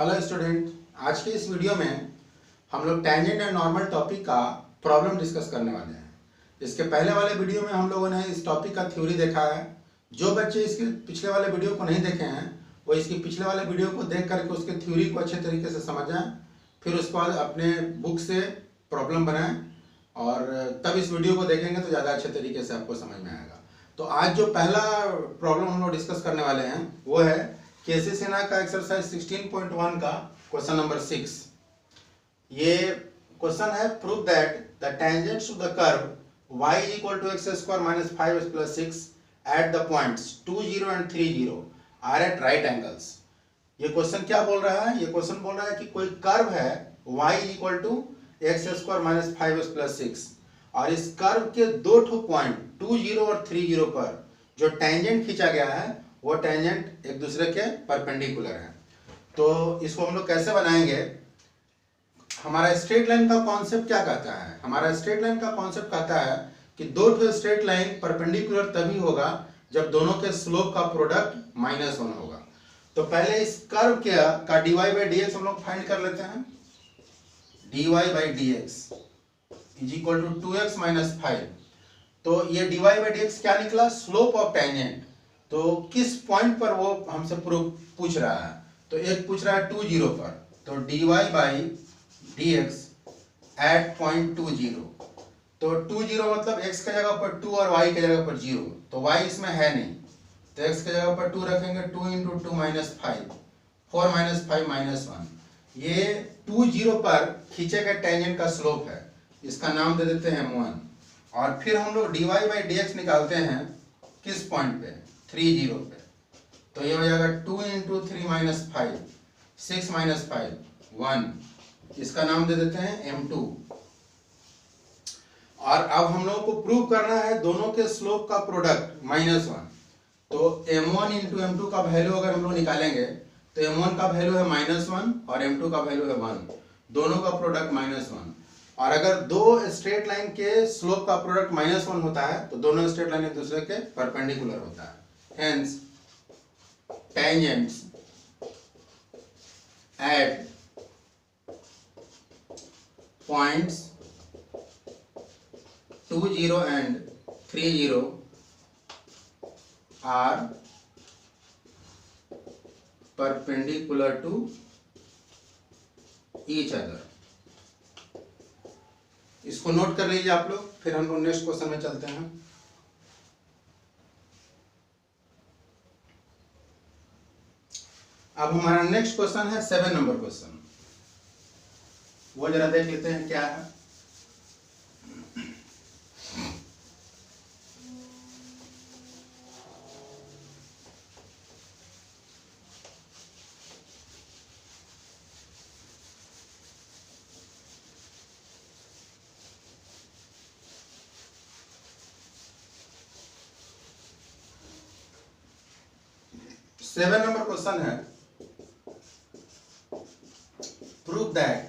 Hello student, आज के इस वीडियो में हम लोग टेंजेंट एंड नॉर्मल टॉपिक का प्रॉब्लम डिस्कस करने वाले हैं। इसके पहले वाले वीडियो में हम लोगों ने इस टॉपिक का थ्योरी देखा है। जो बच्चे इसके पिछले वाले वीडियो को नहीं देखे हैं वो इसके पिछले वाले वीडियो को देख करके उसके थ्योरी को अच्छे तरीके से समझ जाएं, फिर उसके बाद अपने बुक से प्रॉब्लम बनाएं और तब इस वीडियो को देखेंगे तो ज़्यादा अच्छे तरीके से आपको समझ में आएगा। तो आज जो पहला प्रॉब्लम हम लोग डिस्कस करने वाले हैं वो है केसी सिन्हा का एक्सरसाइज 16.1 का क्वेश्चन नंबर 6। ये क्वेश्चन है prove that the tangents to the curve y equal to x square minus 5x plus 6 at the points 2, 0 and 3, 0 are at right angles. ये क्वेश्चन क्या बोल रहा है? ये क्वेश्चन बोल रहा है कि कोई कर्व है y equal to x square minus 5x plus 6 और इस कर्व के दो ठो पॉइंट 2, 0 और 3, 0 पर जो टेंजेंट खींचा गया है वो टेंजेंट एक दूसरे के परपेंडिकुलर है। तो इसको हम लोग कैसे बनाएंगे? हमारा स्ट्रेट लाइन का कॉन्सेप्ट क्या कहता है? हमारा स्ट्रेट लाइन का कॉन्सेप्ट कहता है कि दो ठो स्ट्रेट लाइन परपेंडिकुलर तभी होगा जब दोनों के स्लोप का प्रोडक्ट -1 होगा। तो पहले इस कर्व का dy बाई डी एक्स हम लोग फाइंड कर लेते हैं। dy by D x is equal to 2x minus 5। तो ये dy बाई डी एक्स क्या निकला? Slope of tangent. तो किस पॉइंट पर वो हमसे पूछ रहा है? तो एक पूछ रहा है 2, 0 पर, तो dy by D x at point 2, 0। तो 2, 0 मतलब x के जगह पर 2 और y के जगह पर 0, तो y इसमें है नहीं, तो x के जगह पर 2 रखेंगे। 2 इंटू 2 माइनस 5, 4 माइनस 5 माइनस 1। ये 2, 0 पर खींचे गए टेंजेंट का स्लोप है, इसका नाम दे देते हैं m1। और फिर हम लोग dy बाई डी एक्स निकालते हैं किस पॉइंट पे? 3, 0 पे। तो ये हो जाएगा 2 इंटू 3 माइनस 5, 6 माइनस 5, 1। इसका नाम दे देते हैं m2। और अब हम लोगों को प्रूव करना है दोनों के स्लोप का प्रोडक्ट -1। तो m1 इंटू m2 का वैल्यू अगर हम लोग निकालेंगे तो m1 का वैल्यू है -1 और m2 का वैल्यू है 1, दोनों का प्रोडक्ट -1। और अगर दो स्ट्रेट लाइन के स्लोप का प्रोडक्ट -1 होता है तो दोनों स्ट्रेट लाइन एक दूसरे के परपेंडिकुलर होता है। Hence, tangents at points 2, 0 and 3, 0 are perpendicular to each other। इसको नोट कर लीजिए आप लोग, फिर हम लोग नेक्स्ट क्वेश्चन में चलते हैं। अब हमारा नेक्स्ट क्वेश्चन है 7 नंबर क्वेश्चन, वो जरा देख लेते हैं क्या है। सेवन नंबर क्वेश्चन है prove that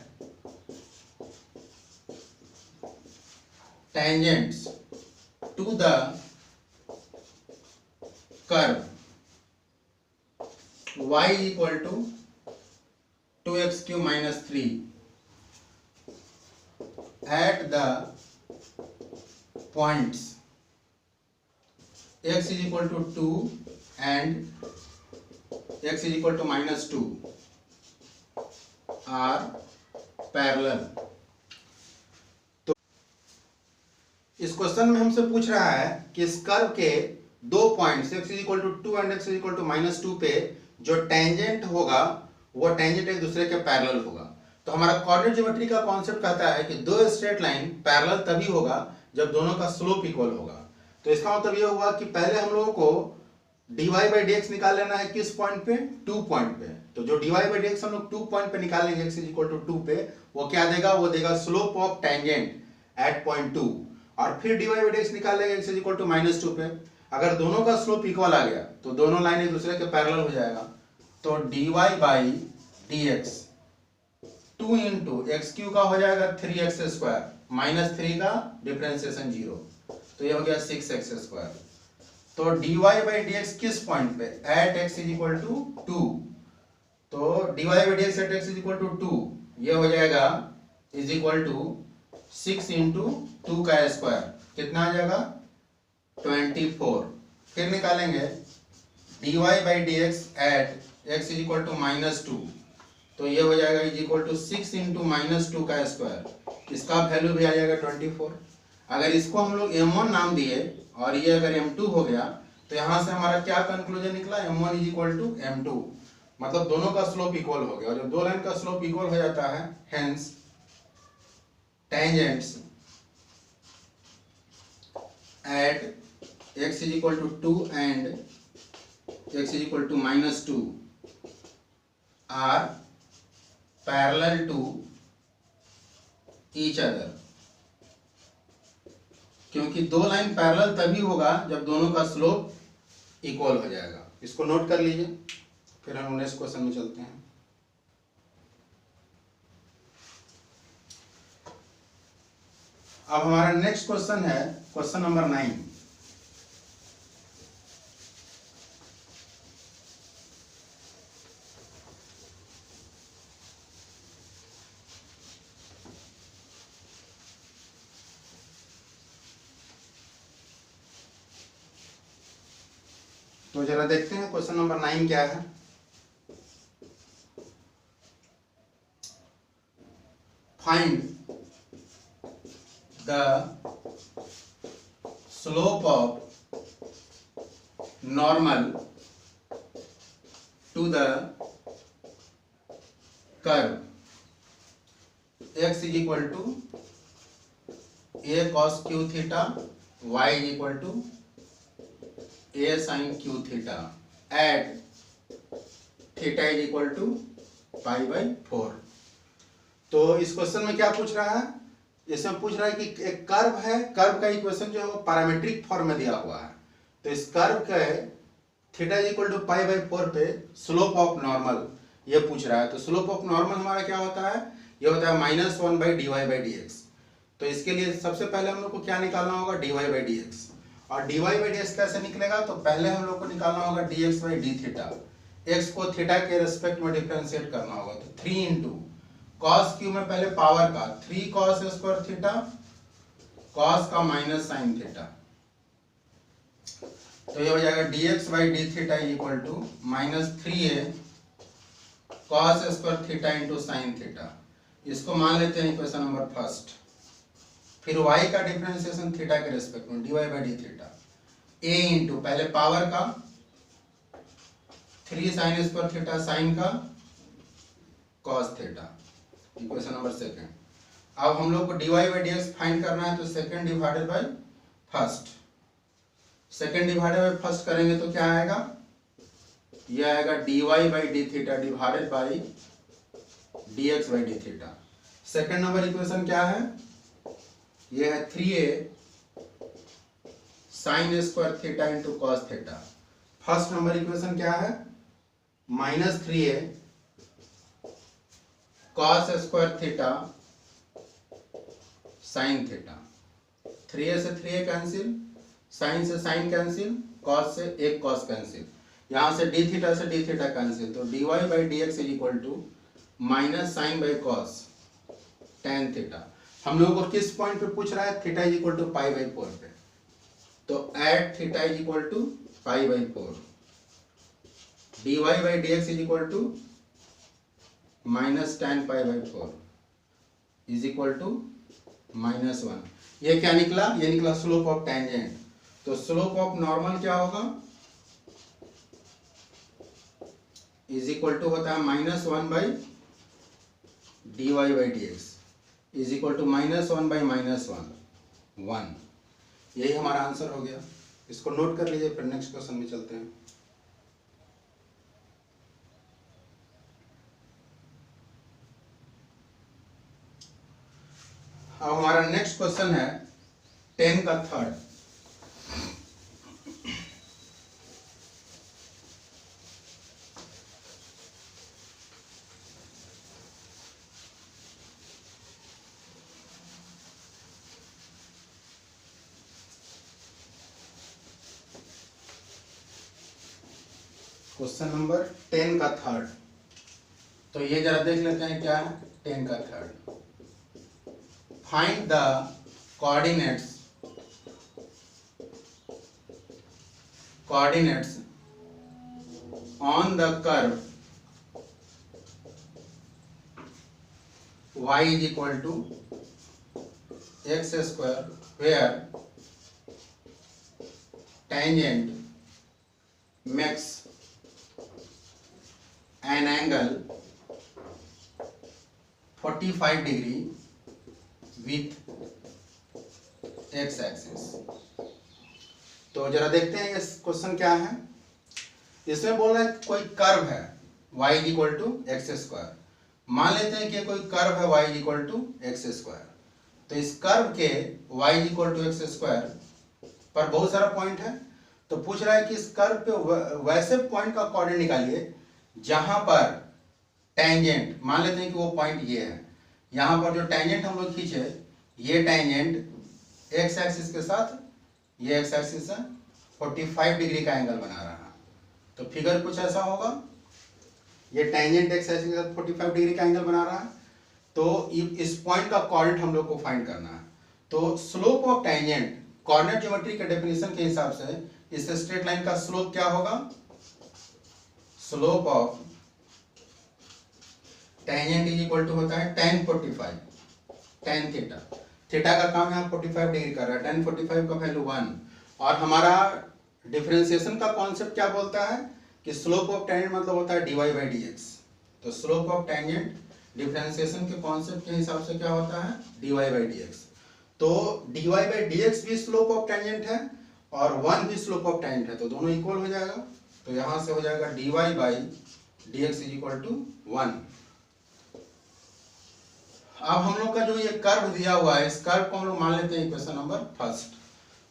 tangents to the curve y equal to 2x cube minus 3 at the points x is equal to 2 and x is equal to -2 are parallel. तो इस क्वेश्चन में हमसे पूछ रहा है कि इस कर्व के दो points x equal to 2 and x equal to -2 पे जो टेंजेंट होगा वो टेंजेंट एक दूसरे के पैरेलल होगा। तो हमारा कोऑर्डिनेट ज्योमेट्री का कॉन्सेप्ट कहता है कि दो स्ट्रेट लाइन पैरेलल तभी होगा जब दोनों का स्लोप इक्वल होगा। तो इसका मतलब ये हुआ कि पहले हम लोगों को dy बाई डी एक्स निकाल लेना है किस पॉइंट पे? 2 पॉइंट पे। तो जो dy बाई डी एक्स हम लोग 2 पॉइंट पे निकालेंगे x इक्वल टू 2 पे, वो क्या देगा? वो देगा slope of tangent at point 2। और फिर dy बाई डी एक्स निकालेंगे x इक्वल टू -2 पे। अगर दोनों का स्लोप इक्वल आ गया तो दोनों लाइन एक दूसरे के पैरेलल हो जाएगा। तो dy by D x 2 into x Q का हो जाएगा 3x स्क्वायर, -3 का डिफरेंशिएशन 0, तो ये हो गया 6x स्क्वायर। तो dy बाई डी एक्स किस पॉइंट पे? At x is equal to 2। तो dy by D x at x is equal to 2, ये हो जाएगा इज इक्वल टू 6 इंटू 2 का स्क्वायर, कितना आ जाएगा 24। फिर निकालेंगे dy by D x at x is equal to -2, तो ये हो जाएगा इज इक्वल टू 6 इंटू -2 का स्क्वायर, इसका वैल्यू भी आ जाएगा 24। अगर इसको हम लोग m1 नाम दिए और ये अगर m2 हो गया, तो यहाँ से हमारा क्या कंक्लूजन निकला, m1 is equal to m2, मतलब दोनों का स्लोप इक्वल हो गया। और जब दो लाइन का स्लोप इक्वल हो जाता है, hence tangents at x is equal to 2 and x is equal to -2 are parallel to each other, क्योंकि दो लाइन पैरेलल तभी होगा जब दोनों का स्लोप इक्वल हो जाएगा। इसको नोट कर लीजिए, फिर हम नेक्स्ट क्वेश्चन में चलते हैं। अब हमारा नेक्स्ट क्वेश्चन है क्वेश्चन नंबर 9। तो जरा देखते हैं क्वेश्चन नंबर 9 क्या है। Find the slope of normal to the curve x is equal to a cos q theta, y is equal to a sin q theta at theta is equal to pi by 4। तो इस question में क्या पूछ रहा है, इसमें पूछ रहा है कि एक कर्व है, कर्व का इक्वेशन जो है वो पैरामीट्रिक फॉर्म में दिया हुआ है। तो इस कर्व के theta is equal to pi by 4 पे स्लोप ऑफ नॉर्मल ये पूछ रहा है। तो स्लोप ऑफ नॉर्मल हमारा क्या होता है, ये होता है -1 by d Y by D x. तो इसके लिए सबसे पहले हम लोग को क्या निकालना होगा, D Y by D X. और D Y by D x कैसे निकलेगा, तो पहले हम लोग को निकालना होगा D x by D theta, X को थीटा के रेस्पेक्ट में डिफरेंशिएट करना होगा। तो 3 इंटू कॉस क्यू में पहले पावर का 3 कॉस स्क्वायर थीटा, कॉस का माइनस साइन थीटा, तो ये हो जाएगा d x by D theta is equal to -3a cos square theta into sine theta. इसको मान लेते हैं इक्वेशन नंबर फर्स्ट। फिर y का डिफरेंशिएशन थीटा के रेस्पेक्ट में dy by D theta, a into पहले पावर का 3 साइन स्क्वायर थीटा, साइन का cos theta, equation number second. अब हम लोग को dy by D x find करना है, तो second divided by first, second divided by first करेंगे तो क्या आएगा, ये आएगा dy by D theta divided by dx by D theta. Second number equation क्या है, ये है 3a sign square theta into cos theta. First number equation क्या है, -3a cos square theta sine theta. 3a से 3a कैंसिल, साइन से sign cancel, cos से एक कॉस कैंसिल, यहाँ से डी थीटा से डी थीटा कैंसिल। तो dy by D x is equal to minus sine by cos tan theta. हम लोगों को किस पॉइंट पे पूछ रहा है, theta is equal to pi by 4 पे। तो at theta is equal to pi by 4, dy by D x is equal to minus tan pi by 4 is equal to -1। ये क्या निकला, ये निकला स्लोप ऑफ टेंजेंट। तो स्लोप ऑफ नॉर्मल क्या होगा, इज इक्वल टू होता है -1 by dy by D x is equal to -1 by -1। यही हमारा आंसर हो गया। इसको नोट कर लीजिए, फिर नेक्स्ट क्वेश्चन में चलते हैं। अब हमारा नेक्स्ट क्वेश्चन है 10 का थर्ड। क्वेश्चन नंबर 10 का थर्ड। तो ये जरा देख लेते हैं क्या है 10 का third. Find the coordinates on the curve y is equal to x square where tangent makes an angle 45 degree with x axis। तो जरा देखते हैं ये क्वेश्चन क्या है। इसमें बोल रहा है कोई कर्व है y is equal to x square। मान लेते हैं कि कोई कर्व है y equal to x square. तो इस कर्व के y equal to x square पर बहुत सारा पॉइंट है। तो पूछ रहा है कि इस कर्व पे वैसे पॉइंट का कोऑर्डिनेट निकालिए जहां पर टेंजेंट, मान लेते हैं कि वो पॉइंट ये है, यहां पर जो टेंजेंट हम लोग खींचे ये टेंजेंट एक्स एक्सिस के साथ, ये एक्स एक्सिस है 45 डिग्री का एंगल बना रहा है। तो फिगर कुछ ऐसा होगा, ये टेंजेंट एक्स एक्सिस के साथ 45 डिग्री का एंगल बना रहा है। तो इस पॉइंट का कोऑर्डिनेट हम लोग को फाइंड करना है। तो slope of tangent coordinate geometry के डेफिनेशन के हिसाब से इस स्ट्रेट लाइन का स्लोप क्या होगा, slope of tangent is equal to होता है tan 45 tan थीटा। थीटा का काम यहाँ 45 डिग्री कर रहा है, tan 45 का वैल्यू 1। और हमारा डिफरेंशिएशन का कॉन्सेप्ट क्या बोलता है कि स्लोप ऑफ टेंजेंट मतलब होता है dy बाई dx। तो स्लोप ऑफ टेंजेंट डिफरेंशिएशन के कॉन्सेप्ट के हिसाब से क्या होता है dy बाई dx। तो dy बाई dx भी स्लोप ऑफ टेंजेंट है और 1 भी स्लोप ऑफ टेंजेंट है, तो दोनों इक्वल हो जाएगा। तो यहां से हो जाएगा dy by dx is equal to 1। अब हम लोग का जो ये कर्व दिया हुआ है, इस कर्व को हम लोग मान लेते हैं इक्वेशन नंबर फर्स्ट।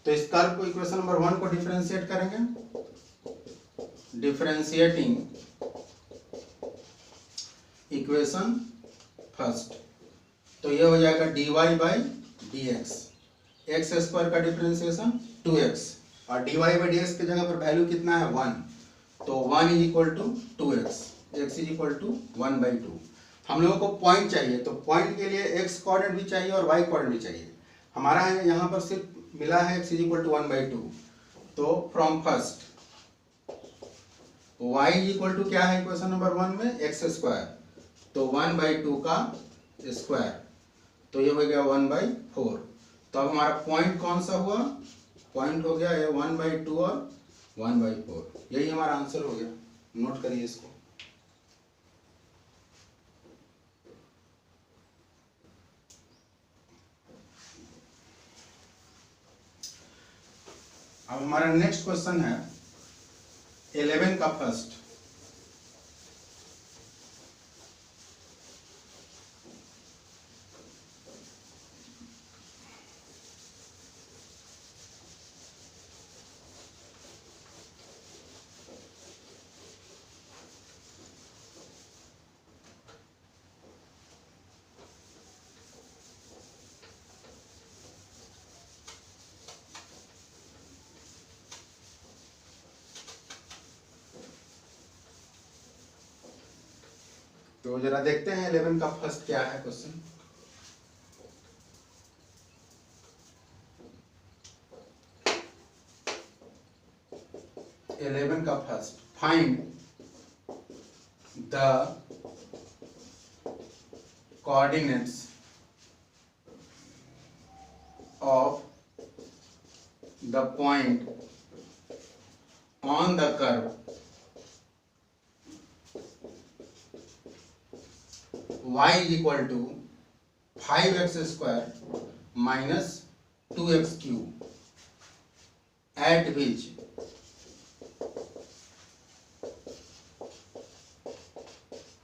तो इस कर्व को इक्वेशन नंबर 1 को डिफरेंशिएट करेंगे, डिफरेंशिएटिंग इक्वेशन फर्स्ट। तो ये हो जाएगा dy by dx, x square का डिफरेंशिएशन 2x और dy बाई dx की जगह पर वैल्यू कितना है 1। तो 1 is equal to 2x, x is equal to 1 by 2। हम लोगों को पॉइंट चाहिए, तो पॉइंट के लिए x कोऑर्डिनेट भी चाहिए और y कोऑर्डिनेट भी चाहिए। हमारा यहाँ पर सिर्फ मिला है x is equal to 1 by 2। तो from first y is equal to क्या है इक्वेशन नंबर 1 में एक्स स्क्वायर, तो 1 बाई 2 का स्क्वायर, तो ये हो गया 1 बाई 4। तो अब हमारा पॉइंट कौन सा हुआ, पॉइंट हो गया ये 1 बाई 2 और 1 बाई 4। यही हमारा आंसर हो गया, नोट करिए इसको। अब हमारा नेक्स्ट क्वेश्चन है 11 का फर्स्ट। तो जरा देखते हैं 11 का फर्स्ट क्या है क्वेश्चन। इलेवन का first, find the coordinates of the point on the curve y is equal to 5x square minus 2x cube at which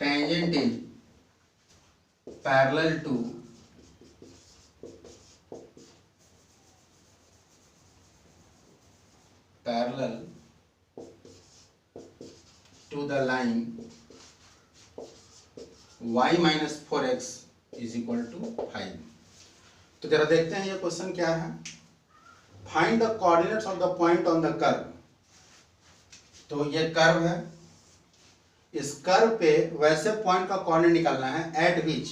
tangent is parallel to the line y minus 4x is equal to 5। तो जरा देखते हैं ये question क्या है। Find the coordinates of the point on the curve. तो ये curve है, इस कर्व पे वैसे पॉइंट का कोऑर्डिनेट निकालना है एट विच,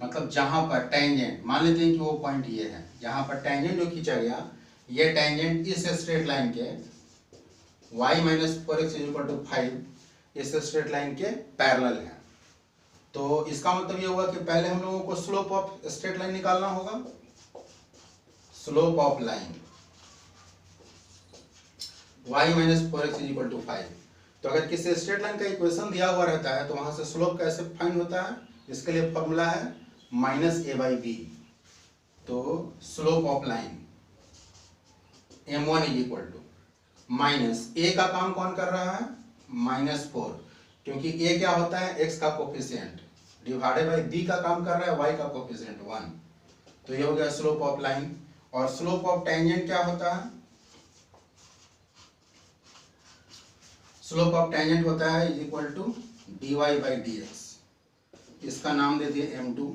मतलब जहां पर टेंजेंट, मान लेते हैं कि वो पॉइंट ये है, जहां पर टेंजेंट जो खींचा गया, ये टेंजेंट इस स्ट्रेट लाइन के y minus 4x equal to 5 इस स्ट्रेट लाइन के पैरेलल है। तो इसका मतलब ये हुआ कि पहले हम लोगों को स्लोप ऑफ स्ट्रेट लाइन निकालना होगा, slope of line y minus 4x equal to 5। तो अगर किसी स्ट्रेट लाइन का इक्वेशन दिया हुआ रहता है तो वहां से स्लोप कैसे फाइंड होता है, इसके लिए फॉर्मूला है माइनस ए बाई बी। तो slope of line m1 is equal to minus A का काम कौन कर रहा है, -4, क्योंकि ए क्या होता है x का कोफिशिएंट, डिवाइडेड बाय b का काम कर रहा है y का कोफिशिएंट 1। तो ये हो गया स्लोप ऑफ लाइन। और स्लोप ऑफ टेंजेंट क्या होता है, स्लोप ऑफ टेंजेंट होता है is equal to dy by dx, इसका नाम दे दिए m2।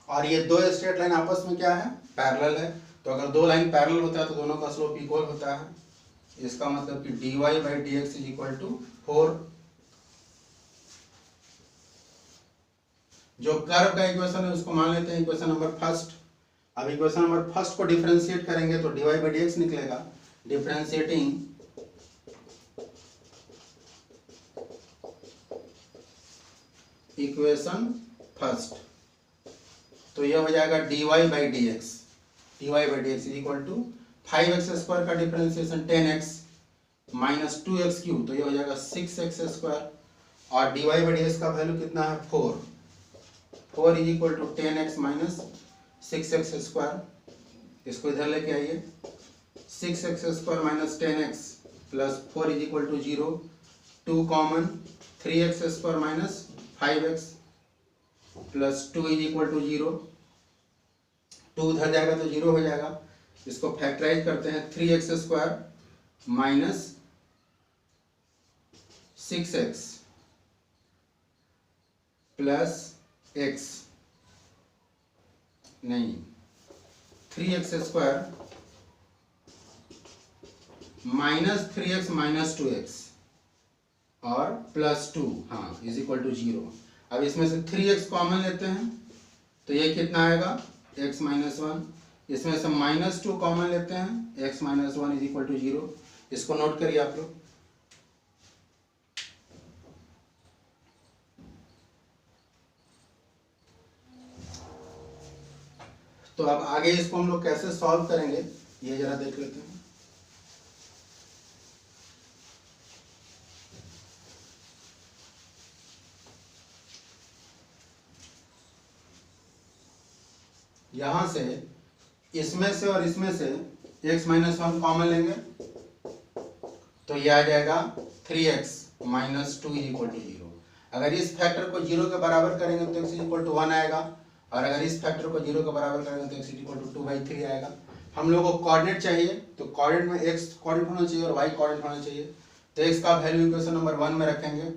और ये दो स्ट्रेट लाइन आपस में क्या है, पैरेलल है। तो अगर दो लाइन पैरेलल होता है तो दोनों का स्लोप इक्वल होता है, इसका मतलब कि dy by dx is equal to 4। जो कर्व का इक्वेशन है उसको मान लेते हैं इक्वेशन नंबर फर्स्ट। अब इक्वेशन नंबर फर्स्ट को डिफरेंशिएट करेंगे तो dy बाई dx निकलेगा। डिफरेंशिएटिंग इक्वेशन फर्स्ट, तो यह हो जाएगा dy by dx, dy by dx is equal to 5x square का differentiation 10x minus 2x cube, तो यह हो जाएगा 6x स्क्वायर। और dy बाई dx का वैल्यू कितना है, 4 is equal to 10x minus 6x square. इसको इधर लेके आइए, 6x square minus 10x plus 4 is equal to 0, 2 common, 3x square minus 5x plus 2 is equal to 0, 2 उधर जाएगा तो 0 हो जाएगा। इसको फैक्टराइज करते हैं, 3x square minus 6x plus x, नहीं 3x square minus 3x minus 2x और प्लस 2, हाँ इज इक्वल टू 0। अब इसमें से 3x कॉमन लेते हैं तो ये कितना आएगा, x माइनस 1। इसमें से माइनस 2 कॉमन लेते हैं, x minus 1 is equal to 0। इसको नोट करिए आप लोग। तो अब आगे इसको हम लोग कैसे सॉल्व करेंगे ये जरा देख लेते हैं। यहां से इसमें से और इसमें से x माइनस 1 कॉमन लेंगे तो ये आ जाएगा 3x minus 2 is equal to 0। अगर इस फैक्टर को 0 के बराबर करेंगे तो x इज इक्वल टू 1 आएगा, और अगर इस फैक्टर को 0 के बराबर करेंगे तो x इज इक्वल टू 2/3 आएगा। हम लोग को कोऑर्डिनेट चाहिए, तो कोऑर्डिनेट में x कोऑर्डिनेट होना चाहिए और y कोऑर्डिनेट होना चाहिए। तो x का वैल्यू इक्वेशन नंबर 1 में रखेंगे,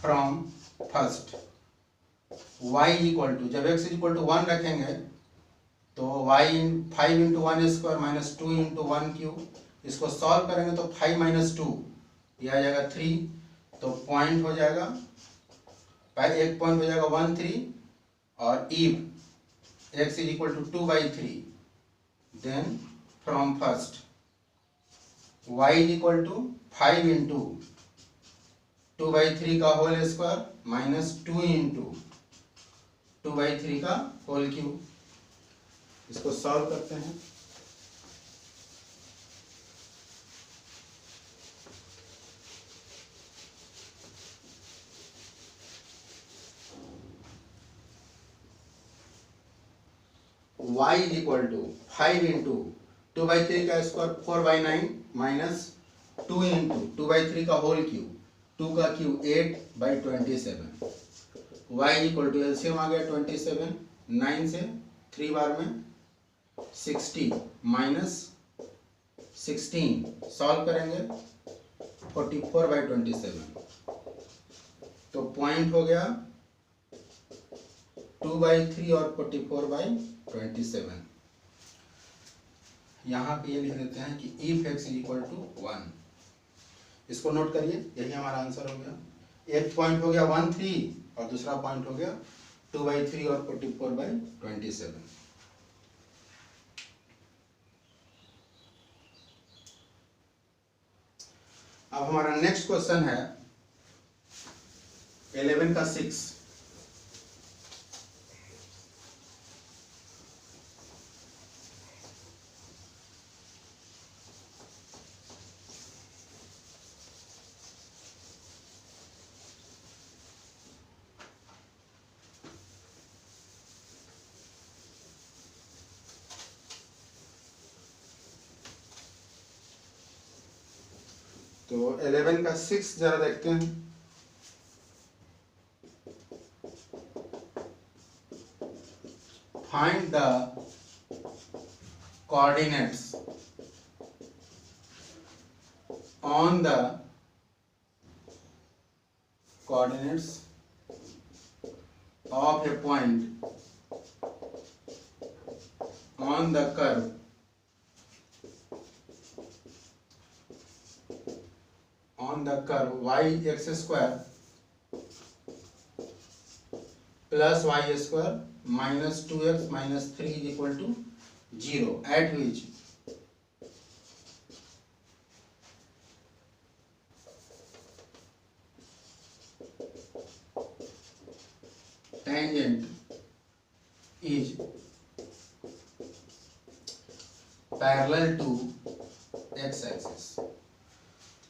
from first y equal to, जब x इक्वल टू 1 रखेंगे तो y 5 into 1 square minus 2 into 1 cube, इसको सॉल्व करेंगे तो 5 माइनस 2 ये आ जाएगा 3, तो पॉइंट हो जाएगा, पहले एक पॉइंट हो जाएगा 1 3, और if x is equal to 2/3 then from first y is equal to 5 into 2/3 का होल स्क्वायर माइनस 2 इंटू 2/3 का होल क्यूब। इसको सॉल्व करते हैं। y is equal to 5 into 2/3 का स्क्वायर 4/9 माइनस 2 इंटू 2/3 का होल क्यूब, 2 का cube 8/27। y equal to LCM आ गया 27, 9 से 3 बार में 60 माइनस 16, सॉल्व करेंगे 44/27, तो पॉइंट हो गया 2/3 और 44/27। यहाँ पे ये लिख देते हैं कि if x is equal to 1, इसको नोट करिए, यही हमारा आंसर हो गया। एक पॉइंट हो गया 13 और दूसरा पॉइंट हो गया 2/3 और 44/27। अब हमारा नेक्स्ट क्वेश्चन है 11 का 6। तो 11 का 6 जरा देखते हैं। Find the coordinates on the coordinates of a point on the curve y x square plus y square minus 2x minus 3 is equal to 0, at which tangent is parallel to x axis।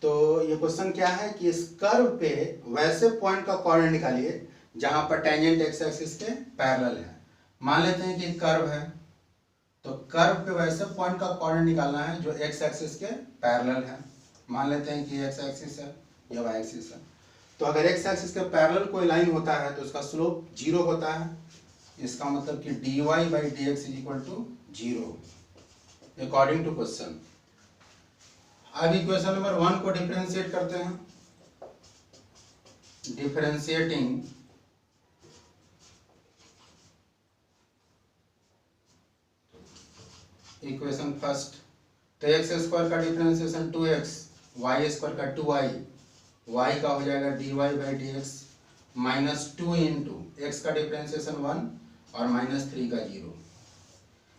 तो ये question क्या है कि इस curve पे वैसे point का coordinate निकालिए जहां पर टेंजेंट एक्स एक्सिस के पैरेलल है। मान लेते हैं कि कर्व है, तो कर्व पे वैसे पॉइंट का कोऑर्डिनेट निकालना है जो एक्स एक्सिस के पैरेलल है। मान लेते हैं कि एक्स एक्सिस है या वाई एक्सिस है। तो अगर एक्स एक्सिस के पैरेलल कोई लाइन होता है तो उसका स्लोप 0 होता है। इसका मतलब कि dy/dx is equal to 0 according to question. अब इक्वेशन नंबर 1 को डिफरेंशिएट करते हैं। डिफरेंशिएटिंग इक्वेशन फर्स्ट, तो एक्स स्क्वायर का डिफरेंशिएशन 2x, वाई स्क्वायर का 2y, y का हो जाएगा dy/dx माइनस 2 इंटू एक्स का डिफरेंशिएशन 1 और माइनस 3 का 0।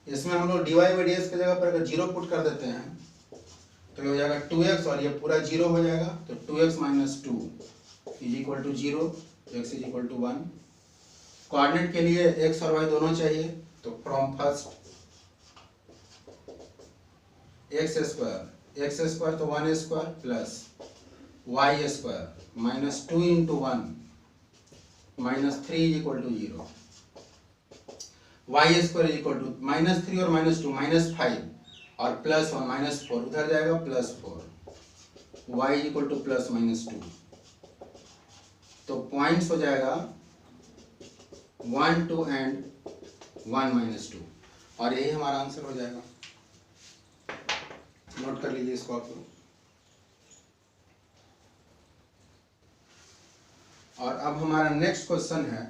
इसमें हम लोग dy/dx की जगह पर अगर 0 पुट कर देते हैं तो ये हो जाएगा 2x और ये पूरा 0 हो जाएगा। तो 2x minus 2 is equal to 0, x is equal to 1। Coordinate के लिए x और y दोनों चाहिए, तो फ्रॉम फर्स्ट एक्स स्क्वायर तो 1 स्क्वायर plus y square minus 2 into 1 minus 3 is equal to 0। Y square is equal to minus 3 और minus 2 minus 5 और प्लस 1 माइनस 4 उधर जाएगा plus 4, y is equal to plus minus 2। तो पॉइंट्स हो जाएगा 1 2 and 1 minus 2 और यही हमारा आंसर हो जाएगा। नोट कर लीजिए इसको आप लोग। और अब हमारा नेक्स्ट क्वेश्चन है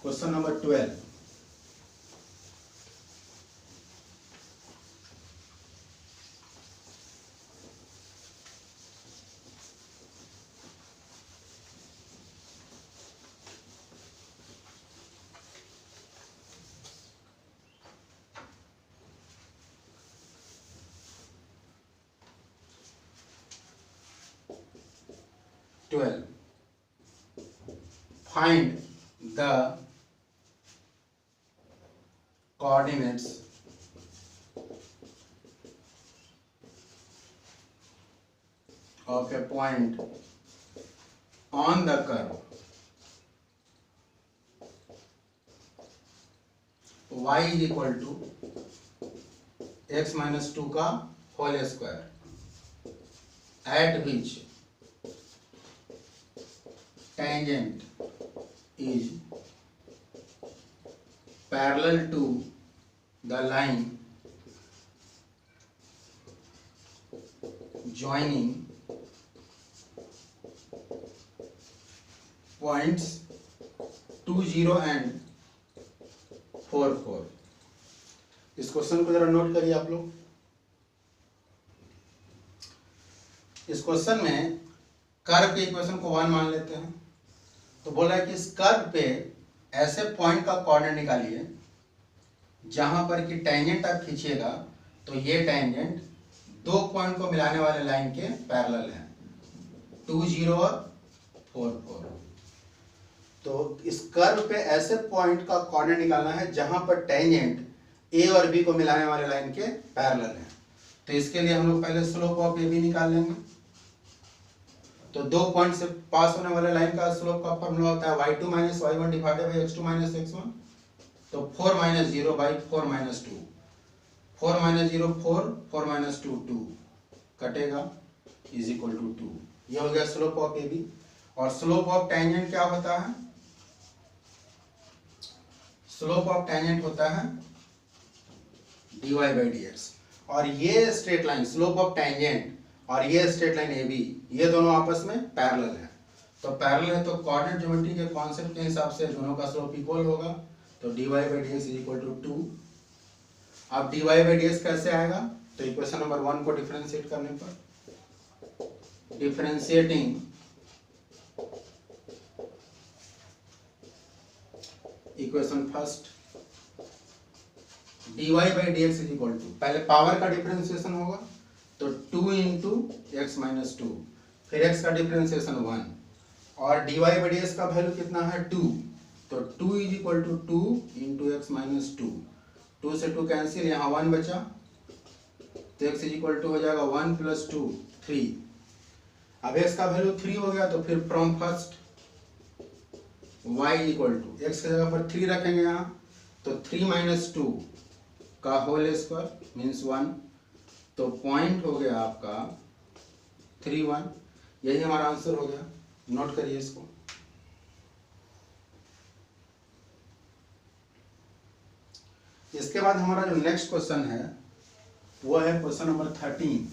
question number 12। Find the coordinates of a point on the curve y is equal to x minus 2 का whole square, at which tangent is parallel to the line joining points 2 0 and 4 4। इस question को जरा note करिए आप लोग। इस question में curve के इक्वेशन को 1 मान लेते हैं। तो बोल रहा है कि इस कर्व पे ऐसे पॉइंट का कोऑर्डिनेट निकालिए जहां पर कि टेंजेंट आप खींचिएगा तो ये टेंजेंट दो पॉइंट को मिलाने वाले लाइन के पैरेलल है, 2 0 और 4 4। तो इस कर्व पे ऐसे पॉइंट का कोऑर्डिनेट निकालना है जहां पर टेंजेंट ए और बी को मिलाने वाले लाइन के पैरेलल है। तो इसके लिए हम लोग पहले स्लोप ऑफ ए बी निकाल लेंगे। तो दो पॉइंट से पास होने वाले लाइन का स्लोप का फॉर्मूला होता है y2 minus y1 divided by x2 minus x1। तो 4 minus 0 by 4 minus 2, 4 minus 0 4, 4 minus 2 2 कटेगा इज इक्वल टू 2। ये हो गया स्लोप ऑफ ए बी। और स्लोप ऑफ टेंजेंट क्या होता है? स्लोप ऑफ टेंजेंट होता है dy बाई dx। और ये straight line slope of tangent और ये स्ट्रेट लाइन ए बी, ये दोनों आपस में पैरेलल है। तो पैरेलल है तो कोऑर्डिनेट ज्योमेट्री के कॉन्सेप्ट के हिसाब से दोनों का स्लोप इक्वल होगा। तो dy by dx is equal to 2। अब dy बाई dx कैसे आएगा? तो इक्वेशन नंबर 1 को डिफरेंशिएट करने पर, differentiating equation first, dy by dx is equal to, पहले पावर का डिफरेंशिएशन होगा तो 2 इंटू एक्स माइनस 2, फिर x का डिफरेंशिएशन 1 और dy बाई dx का वैल्यू कितना है 2। तो 2 is equal to 2 into x minus 2, 2 से 2 कैंसिल, यहाँ 1 बचा तो x इज इक्वल टू हो जाएगा 1 प्लस 2 3। अब x का वैल्यू 3 हो गया तो फिर from first y is equal to, x की जगह पर 3 रखेंगे यहाँ तो 3 माइनस 2 का होल स्क्वायर मीन्स 1। तो पॉइंट हो गया आपका 3 1। यही हमारा आंसर हो गया, नोट करिए इसको। इसके बाद हमारा जो नेक्स्ट क्वेश्चन है वो है क्वेश्चन नंबर 13।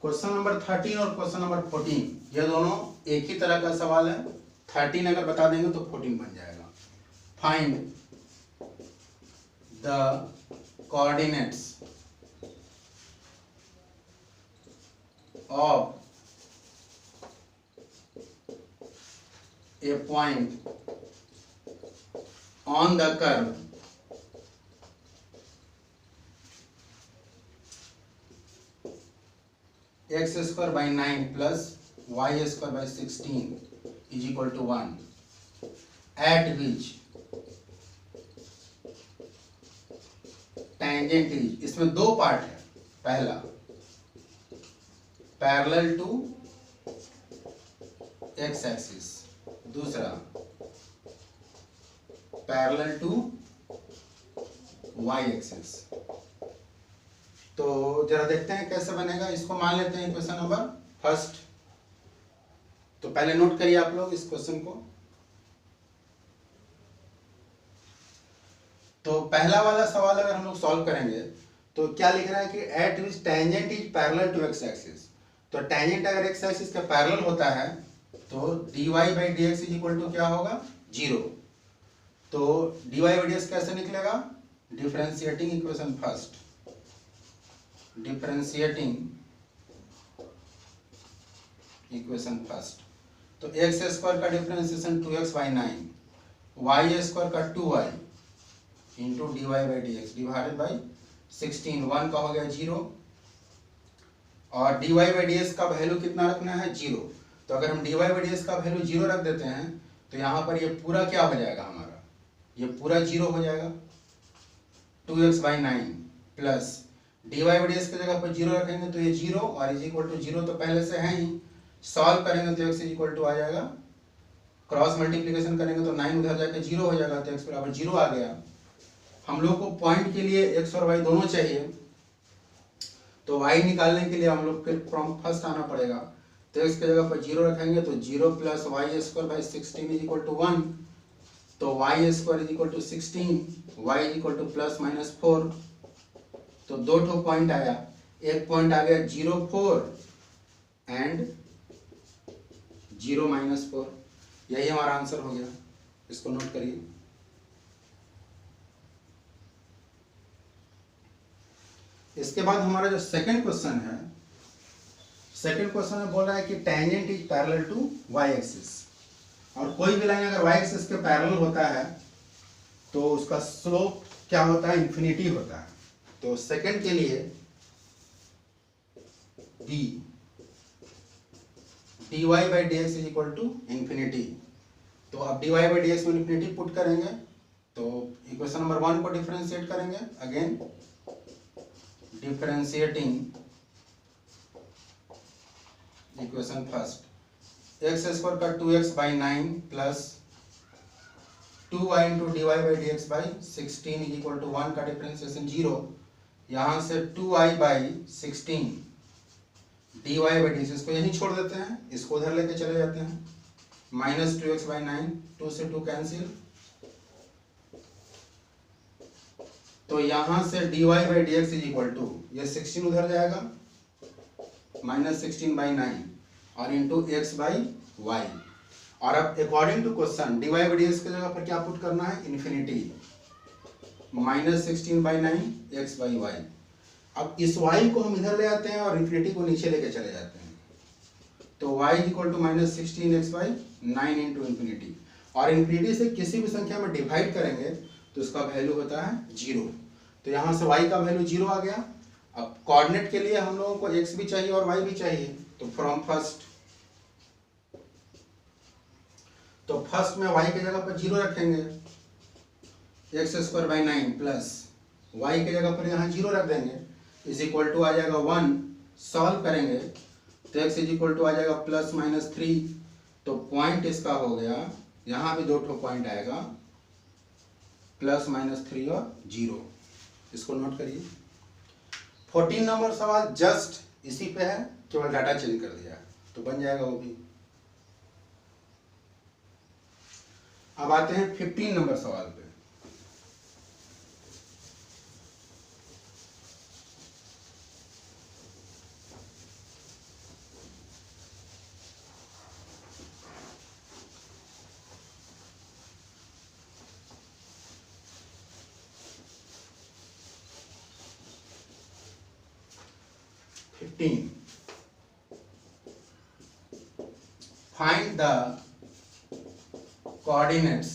क्वेश्चन नंबर 13 और क्वेश्चन नंबर 14 ये दोनों एक ही तरह का सवाल है। 13 अगर बता देंगे तो 14 बन जाएगा। Find the coordinates of a point on the curve x square by 9 plus y square by 16 is equal to 1 at which tangent is, इसमें दो पार्ट है, पहला पैरेलल टू x एक्सिस, दूसरा पैरेलल टू y एक्सिस। तो जरा देखते हैं कैसे बनेगा। इसको मान लेते हैं क्वेश्चन नंबर फर्स्ट। तो पहले नोट करिए आप लोग इस क्वेश्चन को। तो पहला वाला सवाल अगर हम लोग सॉल्व करेंगे तो क्या लिख रहा है कि at which tangent is parallel to x axis. तो टेंजेंट अगर एक्स एक्सिस के पैरेलल होता है तो dy by dx is equal to क्या होगा 0। तो dy बाई dx कैसे निकलेगा? Differentiating equation first, differentiating equation first. तो एक्स स्क्वायर का differentiation 2x by 9, y square का 2y into dy by dx divided by 16, 1 का हो गया 0 और dy बाई dx का वैल्यू कितना रखना है 0। तो अगर हम dy बाई dx का वैल्यू 0 रख देते हैं तो यहाँ पर ये पूरा क्या हो जाएगा हमारा, ये पूरा 0 हो जाएगा। 2x by 9 plus dy by dx की जगह पर 0 रखेंगे तो ये 0 और इज इक्वल टू 0 तो पहले से है ही। सॉल्व करेंगे तो x इज इक्वल टू आ जाएगा, क्रॉस मल्टीप्लिकेशन करेंगे तो 9 उधर जाके 0 हो जाएगा तो x बराबर 0 आ गया। हम लोग को पॉइंट के लिए x और y दोनों चाहिए तो y निकालने के लिए हम लोग फिर फ्रॉम फर्स्ट आना पड़ेगा। तो x की जगह पर 0 रखेंगे तो 0 plus y square by 16 is equal to 1। तो y square is equal to 16, y is equal to plus minus 4 तो 2 ठो पॉइंट आया, एक पॉइंट आ गया 0.4 एंड 0-4, यही हमारा आंसर हो गया। इसको नोट करिए। इसके बाद हमारा जो सेकंड क्वेश्चन है, सेकंड क्वेश्चन में बोल रहा है कि tangent is parallel to y axis, और कोई भी लाइन अगर वाई एक्सिस के पैरेलल होता है तो उसका स्लोप क्या होता है, इन्फिनिटी होता है। तो सेकंड के लिए d dy by D x is equal to infinity. तो अब dy बाई डी एक्स में इन्फिनिटी पुट करेंगे तो इक्वेशन नंबर 1 को डिफरेंशिएट करेंगे। Again differentiating equation first, x square का 2x by 9 plus 2y into d Y by D x by 16 is equal to 1 का differentiation 0। यहाँ से 2y by 16 d Y by D x, इसको यहीं छोड़ देते हैं, इसको उधर लेके चले जाते हैं, माइनस 2x बाई 9, 2 से 2 कैंसिल। तो यहाँ से d Y by D x is equal to, ये 16 उधर जाएगा, माइनस 16 बाई 9 और इंटू एक्स बाई वाई। और अब according to question d Y by D x की जगह पर क्या पुट करना है, infinity, minus 16 by 9 x by y. अब इस y को हम इधर ले आते हैं और इन्फिनिटी को नीचे लेके चले जाते हैं, तो y equal to minus 16 x by 9 into infinity. और इन्फिनिटी से किसी भी संख्या में डिवाइड करेंगे तो उसका वैल्यू होता है 0। तो यहाँ से y का वैल्यू 0 आ गया। अब कोऑर्डिनेट के लिए हम लोगों को x भी चाहिए और y भी चाहिए, तो फ्रॉम फर्स्ट, तो फर्स्ट में y की जगह पर 0 रखेंगे, x square by 9 plus y की जगह पर यहाँ 0 रख देंगे, इज इक्वल टू आ जाएगा 1। सॉल्व करेंगे तो x इज इक्वल टू आ जाएगा प्लस माइनस 3। तो पॉइंट इसका हो गया, यहाँ भी 2 ठो पॉइंट आएगा, प्लस माइनस 3 और 0। इसको नोट करिए। 14 नंबर सवाल जस्ट इसी पे है, केवल डाटा चेंज कर दिया तो बन जाएगा वो भी। अब आते हैं 15 नंबर सवाल पे। Find the coordinates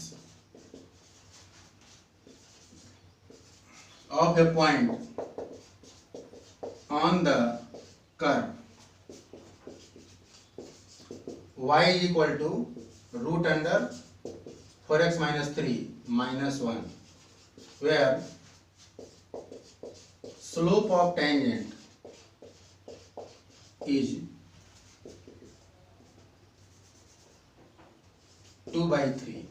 of a point on the curve y is equal to root under 4x minus 3 minus 1, where slope of tangent is 2/3।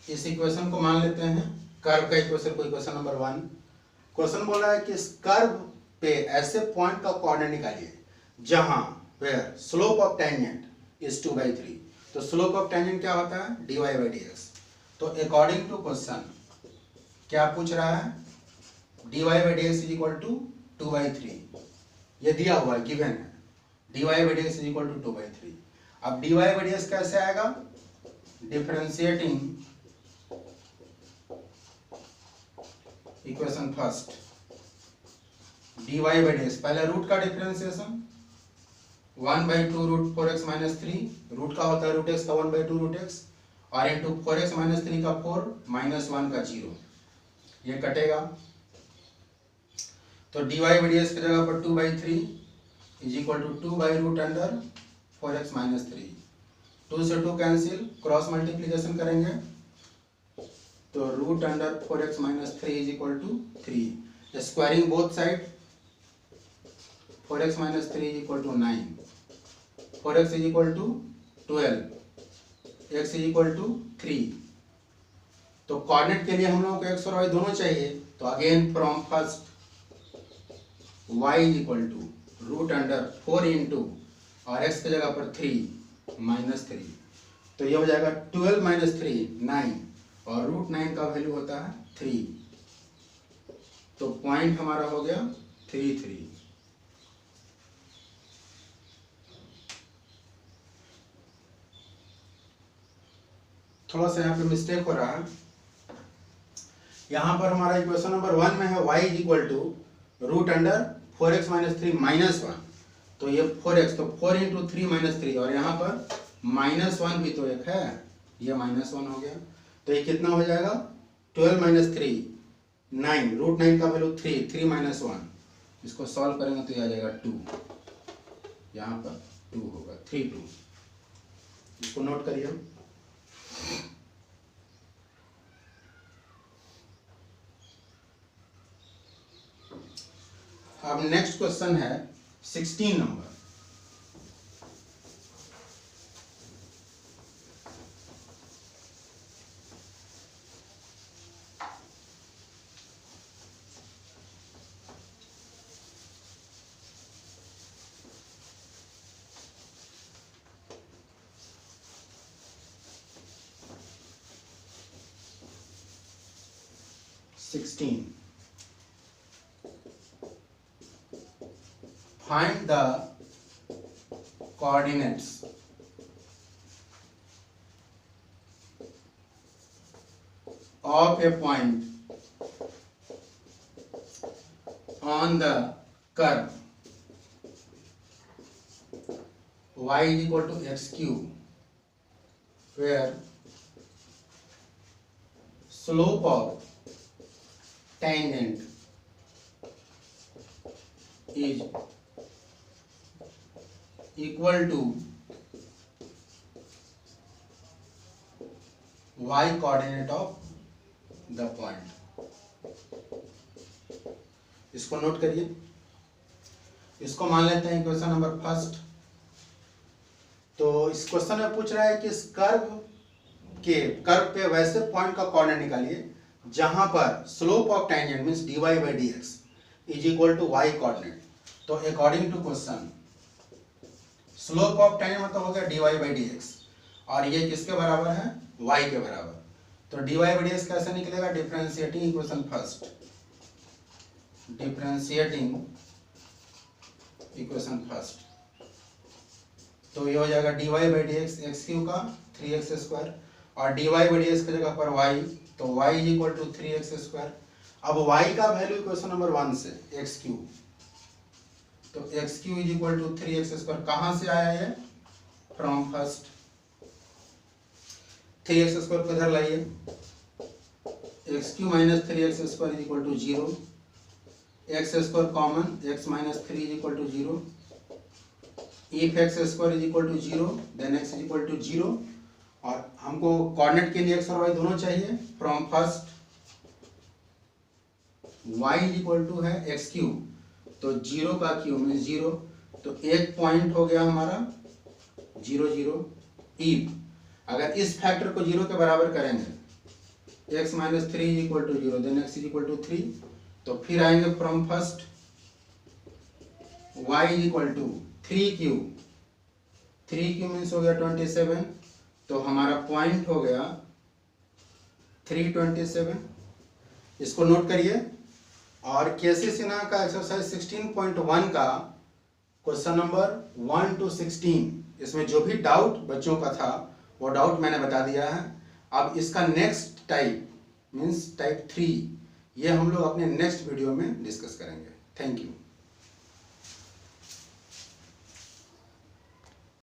इस इक्वेशन को मान लेते हैं कर्व का इक्वेशन को, इक्वेशन नंबर 1। क्वेश्चन बोल रहा है कि इस कर्व पे ऐसे पॉइंट का कोऑर्डिनेट निकालिए जहां where slope of tangent is 2/3। तो स्लोप ऑफ टेंजेंट क्या होता है, dy बाई डी एक्स। तो अकॉर्डिंग टू क्वेश्चन क्या पूछ रहा है, dy by D x is equal to 2/3, ये दिया हुआ है, गिवन है, dy by D x is equal to 2/3। अब dy बाई डी एक्स कैसे आएगा, differentiating equation first, dy by D x, पहले रूट का differentiation 1/2 root 4x minus 3, root का होता है रूट x का 1/2 रूट x, और इंटू 4x माइनस 3 का 4 माइनस 1 का 0, ये कटेगा। तो dy बाई डी एक्स की जगह पर 2/3 is equal to 2 by root under 4x minus 3, 2 से 2 कैंसिल, क्रॉस मल्टीप्लीकेशन करेंगे तो root under 4x minus 3 is equal to 3, squaring both side, 4x minus 3 is equal to 9, 4x is equal to 12, x is equal to 3। तो coordinate के लिए हम लोगों को x और y दोनों चाहिए, तो again from first y is equal to root under 4 into और x की जगह पर 3 माइनस 3, तो ये हो जाएगा 12 माइनस 3 9, और रूट 9 का वैल्यू होता है 3। तो पॉइंट हमारा हो गया 33। थोड़ा सा यहाँ पे मिस्टेक हो रहा है। यहाँ पर हमारा इक्वेशन नंबर 1 में है y is equal to root under 4x minus 3 minus 1, तो ये 4x, तो 4 इंटू 3 माइनस 3, और यहाँ पर माइनस 1 भी तो एक है, ये माइनस 1 हो गया। तो ये कितना हो जाएगा 12 माइनस 3 9, रूट 9 का वैल्यू 3, 3 माइनस 1, इसको सॉल्व करेंगे तो ये आ जाएगा 2, यहाँ पर 2 होगा 3 2, इसको नोट करिए। अब नेक्स्ट क्वेश्चन है 16 number. Find the coordinates of a point on the curve y is equal to x cube, where slope of tangent is equal to y coordinate of the point। इसको note करिए। इसको मान लेते हैं question number first. तो इस question में पूछ रहा है कि इस कर्व पे वैसे पॉइंट का कोऑर्डिनेट निकालिए जहां पर slope of tangent means dy by dx is equal to y coordinate. तो according to question slope of tangent मतलब हो गया dy by dx, और ये किसके बराबर है y के बराबर। तो dy by dx कैसे निकलेगा, differentiating equation first, differentiating equation first. तो ये हो जाएगा dy by dx x cube का 3x स्क्वायर, और dy by dx की जगह पर y, तो y is equal to 3x square. अब y का वैल्यू इक्वेशन नंबर 1 से x क्यूब, तो x cube is equal to 3x square कहाँ से आया है, फ्रॉम फर्स्ट। 3x स्क्वायर को इधर लाइए, x cube minus 3x square is equal to 0, x स्क्वायर common, x minus 3 is equal to 0, if x square is equal to 0 then x is equal to 0, और हमको कोऑर्डिनेट के लिए x और y दोनों चाहिए। From first y is equal to है x cube, तो 0 का क्यूब मीन 0, तो एक पॉइंट हो गया हमारा 0 0। इफ अगर इस फैक्टर को 0 के बराबर करेंगे x minus 3 is equal to 0 then x is equal to 3, तो फिर आएंगे from first y is equal to 3 cube, 3 cube means हो गया 27, तो हमारा पॉइंट हो गया 327। इसको नोट करिए। और केसी सिन्हा का एक्सरसाइज 16.1 का क्वेश्चन नंबर 1 to 16, इसमें जो भी डाउट बच्चों का था वो डाउट मैंने बता दिया है। अब इसका नेक्स्ट टाइप मीन्स टाइप 3 ये हम लोग अपने नेक्स्ट वीडियो में डिस्कस करेंगे। Thank you.